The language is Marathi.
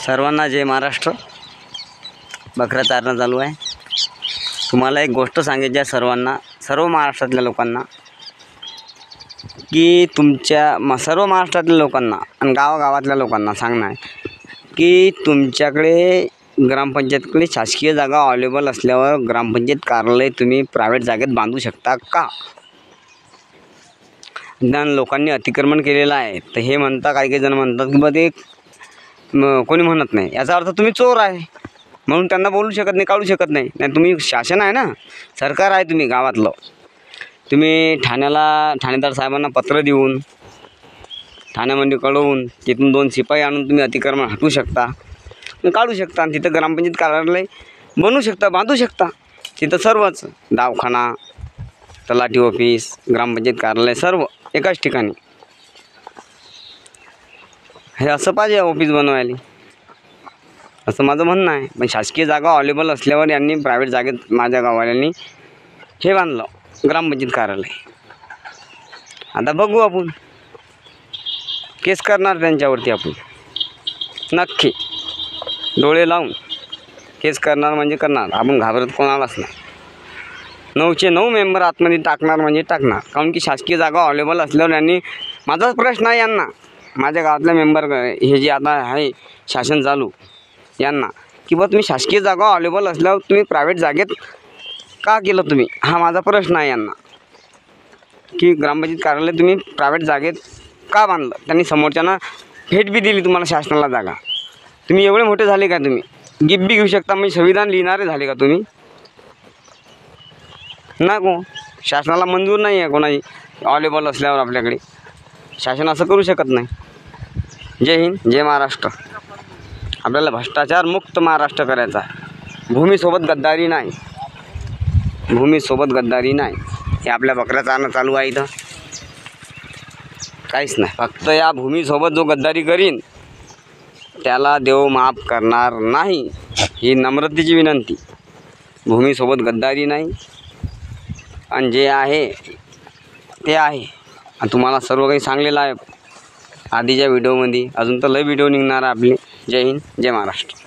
सर्वांना जय महाराष्ट्र। बकरा चारणं चालू आहे। तुम्हाला एक गोष्ट सांगायची आहे सर्वांना, सर्व महाराष्ट्रातल्या लोकांना, की तुमच्या सर्व महाराष्ट्रातल्या लोकांना आणि गावागावातल्या लोकांना सांगणं आहे की तुमच्याकडे ग्रामपंचायतकडे शासकीय जागा अवेलेबल असल्यावर ग्रामपंचायत कार्यालय तुम्ही प्रायव्हेट जागेत बांधू शकता का? लोकांनी अतिक्रमण केलेलं आहे, तर हे म्हणता काही जण म्हणतात की बा ते कोणी म्हणत नाही, याचा अर्थ तुम्ही चोर आहे म्हणून त्यांना बोलू शकत नाही, काढू शकत नाही। नाही, तुम्ही शासन आहे ना, सरकार आहे, तुम्ही गावातलं, तुम्ही ठाणेदार साहेबांना पत्र देऊन ठाण्यामध्ये कळवून तिथून 2 शिपाई आणून तुम्ही अतिक्रमण हटवू शकता, काढू शकता आणि तिथं ग्रामपंचायत कार्यालय बनवू शकता, बांधू शकता। तिथं सर्वच दवाखाना, तलाठी ऑफिस, ग्रामपंचायत कार्यालय सर्व एकाच ठिकाणी। हे असं पाहिजे ऑफिस बनवायला, असं माझं म्हणणं आहे। पण शासकीय जागा अवेलेबल असल्यावर यांनी प्रायव्हेट जागेत माझ्या गाववाल्यांनी हे बांधलं ग्रामपंचायत कार्यालय। आता बघू, आपण केस करणार त्यांच्यावरती, आपण नक्की डोळे लावून केस करणार म्हणजे करणार, आपण घाबरत कोणालाच नाही। 9चे 9 मेंबर आतमध्ये टाकणार म्हणजे टाकणार, कारण की शासकीय जागा अवेलेबल असल्यावर यांनी, माझाच प्रश्न आहे यांना, माझ्या गावातल्या मेंबर हे जे आता आहे शासन चालू यांना, की बा तुम्ही शासकीय जागा अवेलेबल असल्यावर तुम्ही प्रायव्हेट जागेत का केलं तुम्ही, हा माझा प्रश्न आहे यांना, की ग्रामपंचायत कार्यालय तुम्ही प्रायव्हेट जागेत का बांधलं? त्यांनी समोरच्यांना भेट बी दिली तुम्हाला शासनाला जागा, तुम्ही एवढे मोठे झाले का? तुम्ही गिफ्ट बी घेऊ शकता, म्हणजे संविधान लिहिणारे झाले का तुम्ही? नको, शासनाला मंजूर नाही आहे कोणाची अवेलेबल असल्यावर आपल्याकडे, शासन असं करू शकत नाही। जय हिंद, जय महाराष्ट्र। आपल्याला भ्रष्टाचार मुक्त महाराष्ट्र करायचा आहे, भूमीसोबत गद्दारी नाही, भूमीसोबत गद्दारी नाही। हे आपल्या बकऱ्या चारणं चालू आहे इथं, काहीच नाही, फक्त या भूमीसोबत जो गद्दारी करीन त्याला देव माफ करणार नाही, ही नम्रतेची विनंती। भूमीसोबत गद्दारी नाही, आणि जे आहे ते आहे, आणि तुम्हाला सर्व काही सांगलेलं आहे आधीच्या व्हिडिओमध्ये, अजून तर लय व्हिडिओ निघणार आहे आपले। जय हिंद, जय महाराष्ट्र।